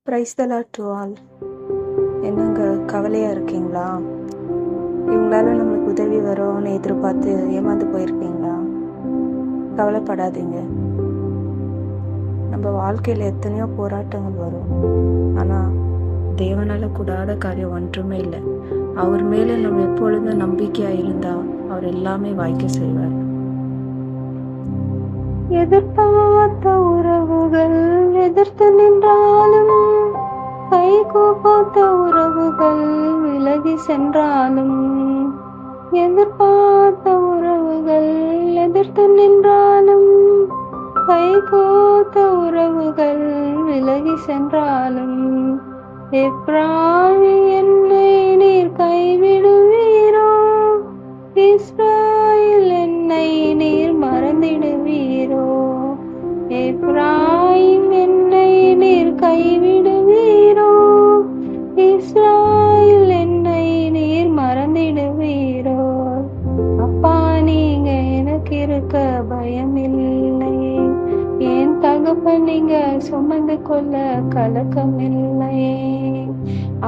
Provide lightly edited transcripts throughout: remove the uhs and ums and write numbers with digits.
Praise the Lord to all. என்னங்க கவலையாக இருக்கீங்களா? இவங்களால நம்மளுக்கு உதவி வரும்னு எதிர்பார்த்து ஏமாந்து போயிருக்கீங்களா? கவலைப்படாதீங்க. நம்ம வாழ்க்கையில் எத்தனையோ போராட்டங்கள் வரும். ஆனால் தேவனால் கூடாத காரியம் ஒன்றுமே இல்லை. அவர் மேலே நம்ம எப்பொழுதும் நம்பிக்கையாக இருந்தால் அவர் எல்லாமே வாய்க்க செய்வார். எதிர்பார்த்த உறவுகள் எதிர்த்து நின்றாலும், கைகோர்த்த உறவுகள் விலகி சென்றாலும், எதிர்பார்த்த உறவுகள் எதிர்த்து நின்றாலும், கைகோர்த்த உறவுகள் விலகி சென்றாலும், எப்ராயிம் என்னை நீர் கைவிடுவீரோ? இஸ்ராயேல் என்னை நீர் மறந்திடுவீரோ? எப்ராயிம் என்னை நீர் கைவிடுவீரோ? இஸ்ராயேல் என்னை நீர் மறந்திடுவீரோ? அப்பா, நீங்க எனக்கு இருக்க பயம் இல்லை. என் தகப்பன் நீங்க சுமந்து கொள்ள கலக்கம் இல்லை.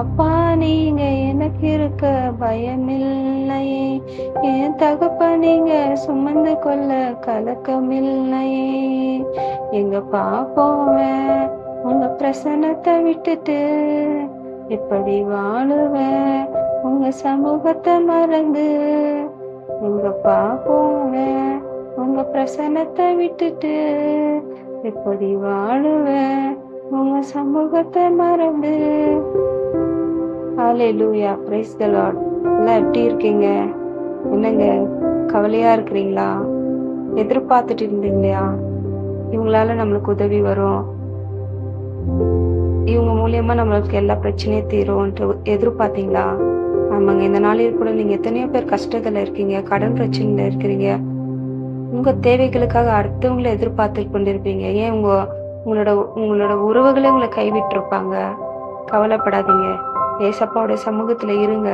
அப்பா, நீங்க எனக்கு இருக்க பயமில்லை. என் தகப்பன் நீங்க சுமந்து கொள்ள கலக்கம் இல்லை. எங்க பாப்போவேன் உங்க பிரசன்னத்தை விட்டுட்டு எப்படி வாழுவேன் உங்க சமூகத்தை மறந்து? எங்க பாப்போவேன் உங்க பிரசன்னத்தை விட்டுட்டு எப்படி வாழுவேன் உங்க சமூகத்தை மறந்து? ஹல்லேலூயா, பிரைஸ் தி லார்ட். எல்லாம் எப்படி இருக்கீங்க? என்னங்க கவலையா இருக்கிறீங்களா? எதிர்பார்த்துட்டு இருந்தீங்களா இவங்களால நம்மளுக்கு உதவி வரும், இவங்க மூலியமா நம்மளுக்கு எல்லா பிரச்சனையும் தீரும்ன்ட்டு எதிர்பார்த்தீங்களா? ஆமாங்க, இந்த நாளில் கூட நீங்க எத்தனையோ பேர் கஷ்டத்துல இருக்கீங்க, கடன் பிரச்சனையில இருக்கிறீங்க. உங்க தேவைகளுக்காக அடுத்தவங்களை எதிர்பார்த்து கொண்டிருப்பீங்க. ஏன் உங்களோட உறவுகளை உங்களை கைவிட்டு இருப்பாங்க. கவலைப்படாதீங்க. ஏசப்பாவுடைய சமூகத்துல இருங்க.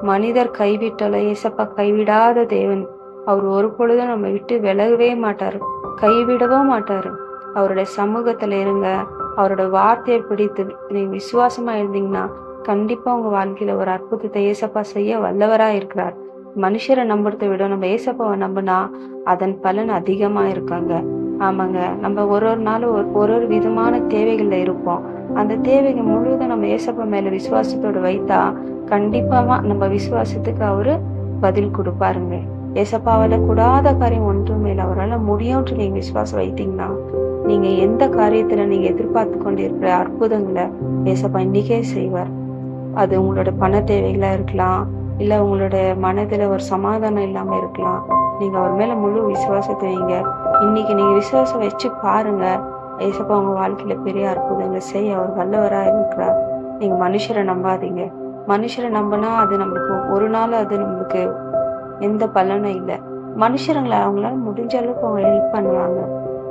மனிதர் கைவிட்டால ஏசப்பா கைவிடாத தேவன். அவர் ஒரு பொழுதும் நம்ம விட்டு விலகவே மாட்டாரு, கைவிடவும் மாட்டாரு. அவருடைய சமூகத்துல இருங்க. அவரோட வார்த்தையை பிடித்து நீங்க விசுவாசமா இருந்தீங்கன்னா கண்டிப்பா உங்க வாழ்க்கையில ஒரு அற்புதத்தை ஏசப்பா செய்ய வல்லவரா இருக்கிறார். மனுஷரை நம்புறதை விட நம்ம ஏசப்பாவை நம்பினா அதன் பலன் அதிகமா இருக்காங்க. ஆமாங்க, நம்ம ஒரு நாளும் ஒரு விதமான தேவைகள்ல இருப்போம். அந்த தேவைகள் முழுவதும் நம்ம ஏசப்பா மேல விசுவாசத்தோடு வைத்தா கண்டிப்பா நம்ம விசுவாசத்துக்கு அவரு பதில் கொடுப்பாருங்க. ஏசப்பாவால கூடாத காரியம் ஒன்றுமே இல்லை. அவரால் முடியும்னு நீங்க விசுவாசம் வைத்தீங்கன்னா நீங்க எந்த காரியத்துல நீங்க எதிர்பார்த்து கொண்டிருக்கிற அற்புதங்களை ஏசப்பா இன்னைக்கே செய்வார். அது உங்களோட பண தேவைகளா இருக்கலாம், இல்ல உங்களோட மனதுல ஒரு சமாதானம் இல்லாம இருக்கலாம். நீங்க அவர் மேல முழு விசுவாசத்தை வைங்க. இன்னைக்கு நீங்க விசுவாசம் வச்சு பாருங்க, ஏசப்பா உங்க வாழ்க்கையில பெரிய அற்புதங்களை செய்ய அவர் வல்லவரா இருக்கிறார். நீங்க மனுஷரை நம்பாதீங்க. மனுஷரை நம்பினா அது நம்மளுக்கு ஒரு நாள் அது நம்மளுக்கு எந்த பலனும் இல்லை. மனுஷருங்களை அவங்களால முடிஞ்ச அளவுக்கு அவங்க ஹெல்ப் பண்ணுவாங்க.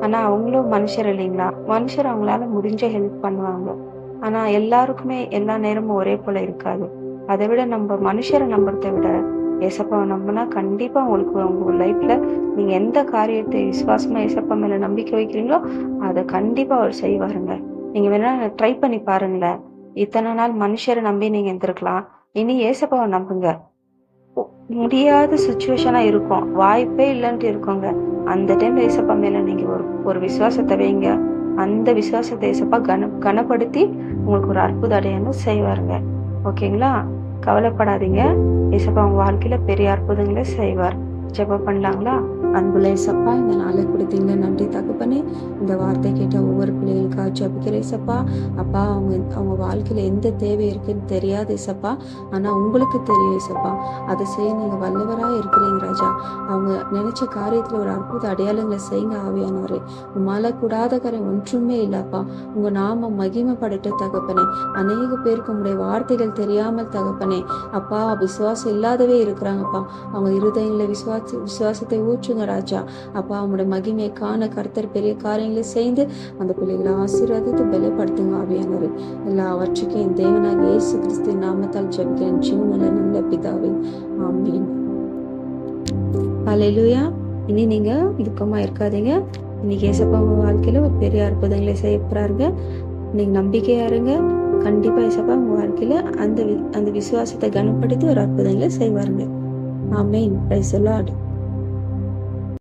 ஆனா அவங்களும் மனுஷர் இல்லைங்களா? மனுஷர் அவங்களால முடிஞ்ச ஹெல்ப் பண்ணுவாங்க. ஆனா எல்லாருக்குமே எல்லா நேரமும் ஒரே போல இருக்காது. அதை விட நம்ம மனுஷரை நம்புறதை விட ஏசப்பாவை நம்பினா கண்டிப்பா உங்களுக்கு உங்க லைஃப்ல நீங்க எந்த காரியத்தை விசுவாசமா ஏசப்பா மேல நம்பிக்கை வைக்கிறீங்களோ அதை கண்டிப்பா அவர் செய்வாருங்க. நீங்க வேணா ட்ரை பண்ணி பாருங்களேன். இத்தனை நாள் மனுஷரை நம்பி நீங்க இருந்திருக்கலாம், இனி ஏசப்பாவை நம்புங்க. முடியாத சுச்சுவேஷனா இருக்கும், வாய்ப்பே இல்லைன்ட்டு இருக்கோங்க. அந்த டைம் ஏசப்பா மேல நீங்க ஒரு விசுவாசத்தை வைங்க. அந்த விசுவாசத்தை ஏசப்பா கனப்படுத்தி உங்களுக்கு ஒரு அற்புத அடையாளம் செய்வாருங்க. ஓகேங்களா? கவலைப்படாதீங்க. ஏசப்பா உங்க வாழ்க்கையில பெரிய அற்புதங்களை செய்வார். ஜெபம் பண்ணலாங்களா? அன்புள்ள ஏசப்பா, இந்த நாளை கொடுத்தீங்க நன்றி தகப்பனே. இந்த வார்த்தை கேட்ட ஒவ்வொரு பிள்ளைகளுக்காக ஜெபிக்கிற ஏசப்பா. அப்பா, அவங்க வாழ்க்கையில எந்த தேவை இருக்குன்னு தெரியாது ஏசப்பா, ஆனா உங்களுக்கு தெரியும் ஏசப்பா. அதை செய்ய நீங்க வல்லவரா இருக்கிறீங்க ராஜா. அவங்க நினைச்ச காரியத்துல ஒரு அற்புத அடையாளங்களை செய்யுங்க ஆவியானவரே. உமால கூடாத காரியம் ஒன்றுமே இல்லப்பா. உங்க நாமம் மகிமைப்படட்ட தகப்பனே. அநேக பேருக்கு உங்களுடைய வார்த்தைகள் தெரியாமல் தகப்பனே அப்பா விசுவாசம் இல்லாதவே இருக்கிறாங்கப்பா. அவங்க இருதயங்கள விசுவாசத்தை ஊற்றுங்க ராஜா. அப்பா, அவங்களுடைய மகிமையை காண கர்த்தர் பெரிய காரியங்களை செய்து அந்த பிள்ளைகளை ஆசீர்வாதித்து பலப்படுத்துங்க ஆவியானவரே. எல்லாவற்றுக்கும் என் தேவனாக இயேசு கிறிஸ்து நாமத்தால் ஜெபிக்கிறேன் ஜீவனுள்ள நல்ல பிதாவே, ஆமென். ஹல்லேலூயா. இனி நீங்க துக்கமா இருக்காதீங்க. இன்னைக்கு ஏசப்பா உங்க வாழ்க்கையில ஒரு பெரிய அற்புதங்களை செய்ய போறாருங்க. நீங்க நம்பிக்கையா இருங்க. கண்டிப்பா ஏசப்பா உங்க வாழ்க்கையில அந்த விசுவாசத்தை கனப்படுத்தி ஒரு அற்புதங்களை செய்வாருங்க. ஆமென். Praise the Lord.